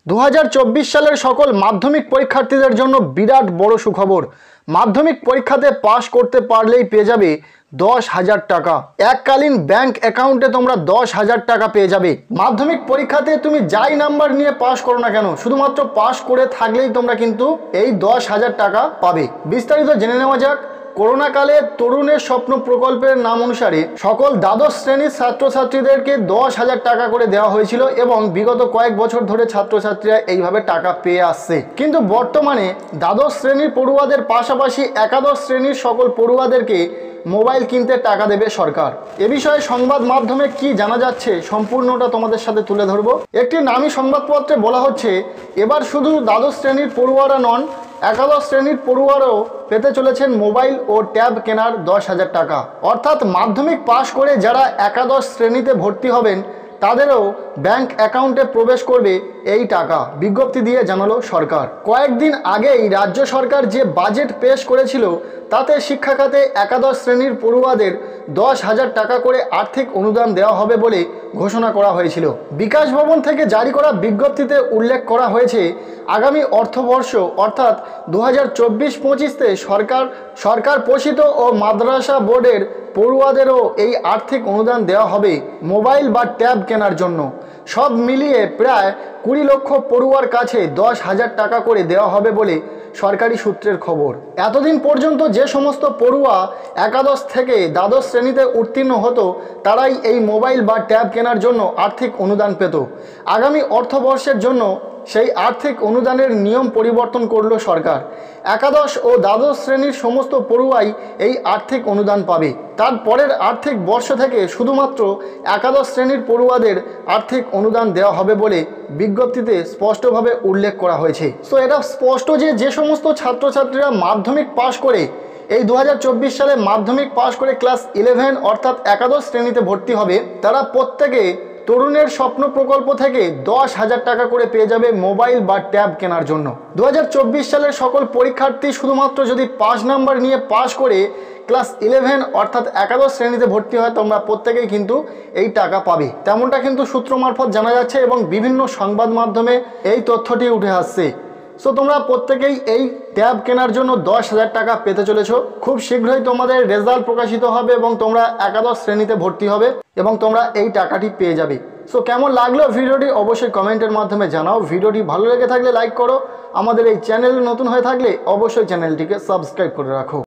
2024 সালের সকল মাধ্যমিক পরীক্ষার্থীদের জন্য বিরাট বড় সুখবর। মাধ্যমিক পরীক্ষাতে পাশ করতে পারলেই পেয়ে যাবে 10,000 টাকা। এককালীন ব্যাংক অ্যাকাউন্টে তোমরা 10,000 টাকা পেয়ে যাবে। মাধ্যমিক পরীক্ষাতে তুমি যাই নাম্বার নিয়ে পাশ করো না কেন, শুধুমাত্র পাশ করে থাকলেই তোমরা কিন্তু এই 10,000 টাকা পাবে। বিস্তারিত জেনে নেওয়া যাক। করোনাকালে তরুণের স্বপ্ন প্রকল্পের নাম অনুসারে সকল দ্বাদশ শ্রেণীর ছাত্রছাত্রীদেরকে 10,000 টাকা করে দেওয়া হয়েছিল এবং বিগত কয়েক বছর ধরে ছাত্রছাত্রীরা এইভাবে টাকা পেয়ে আসছে। কিন্তু বর্তমানে দ্বাদশ শ্রেণীর পড়ুয়াদের পাশাপাশি একাদশ শ্রেণীর সকল পড়ুয়াদেরকে মোবাইল কিনতে টাকা দেবে সরকার। এ বিষয়ে সংবাদ মাধ্যমে কি জানা যাচ্ছে সম্পূর্ণটা তোমাদের সাথে তুলে ধরবো। একটি নামী সংবাদপত্রে বলা হচ্ছে, এবার শুধু দ্বাদশ শ্রেণীর পড়ুয়ারা নন, একাদশ শ্রেণীর পড়ুয়ারাও পেতে চলেছেন মোবাইল ও ট্যাব কেনার 10,000 টাকা। অর্থাৎ মাধ্যমিক পাশ করে যারা একাদশ শ্রেণীতে ভর্তি হবেন তাদেরও ব্যাংক অ্যাকাউন্টে প্রবেশ করবে এই টাকা, বিজ্ঞপ্তি দিয়ে জানালো সরকার। কয়েকদিন আগেই রাজ্য সরকার যে বাজেট পেশ করেছিল তাতে শিক্ষা খাতে একাদশ শ্রেণীর পড়ুয়াদের 10,000 টাকা করে আর্থিক অনুদান দেওয়া হবে বলে ঘোষণা করা হয়েছিল। বিকাশ ভবন থেকে জারি করা বিজ্ঞপ্তিতে উল্লেখ করা হয়েছে, আগামী অর্থবর্ষ অর্থাৎ 2024-25-তে সরকার পোষিত ও মাদ্রাসা বোর্ডের পড়ুয়াদেরও এই আর্থিক অনুদান দেওয়া হবে মোবাইল বা ট্যাব কেনার জন্য। সব মিলিয়ে প্রায় 20 লক্ষ পড়ুয়ার কাছে 10,000 টাকা করে দেওয়া হবে বলে সরকারি সূত্রের খবর। এতদিন পর্যন্ত যে সমস্ত পড়ুয়া একাদশ থেকে দ্বাদশ শ্রেণীতে উত্তীর্ণ হতো তারাই এই মোবাইল বা ট্যাব কেনার জন্য আর্থিক অনুদান পেত। আগামী অর্থবর্ষের জন্য সেই আর্থিক অনুদানের নিয়ম পরিবর্তন করল সরকার। একাদশ ও দ্বাদশ শ্রেণীর সমস্ত পড়ুয়াই এই আর্থিক অনুদান পাবে। তারপরের আর্থিক বর্ষ থেকে শুধুমাত্র একাদশ শ্রেণীর পড়ুয়াদের আর্থিক অনুদান দেওয়া হবে বলে বিজ্ঞপ্তিতে স্পষ্টভাবে উল্লেখ করা হয়েছে। সো এটা স্পষ্ট যে সমস্ত ছাত্রছাত্রীরা মাধ্যমিক পাশ করে এই 2024 সালে মাধ্যমিক পাশ করে ক্লাস 11 অর্থাৎ একাদশ শ্রেণীতে ভর্তি হবে, তারা প্রত্যেকে তরুণের স্বপ্ন প্রকল্প থেকে 10,000 টাকা করে পেয়ে যাবে মোবাইল বা ট্যাব কেনার জন্য। 2024 সালের সকল পরীক্ষার্থী শুধুমাত্র যদি 5 নাম্বার নিয়ে পাশ করে ক্লাস 11 অর্থাৎ একাদশ শ্রেণীতে ভর্তি হয়, তোমরা প্রত্যেকেই কিন্তু এই টাকা পাবে, তেমনটা কিন্তু সূত্র মারফত জানা যাচ্ছে এবং বিভিন্ন সংবাদ মাধ্যমে এই তথ্যটি উঠে আসছে। সো তোমরা প্রত্যেকেই এই ট্যাব কেনার জন্য 10,000 টাকা পেতে চলেছো। খুব শীঘ্রই তোমাদের রেজাল্ট প্রকাশিত হবে এবং তোমরা একাদশ শ্রেণীতে ভর্তি হবে এবং তোমরা এই টাকাটি পেয়ে যাবে। সো কেমন লাগলো ভিডিওটি অবশ্যই কমেন্টের মাধ্যমে জানাও। ভিডিওটি ভালো লেগে থাকলে লাইক করো। আমাদের এই চ্যানেল নতুন হয়ে থাকলে অবশ্যই চ্যানেলটিকে সাবস্ক্রাইব করে রাখো।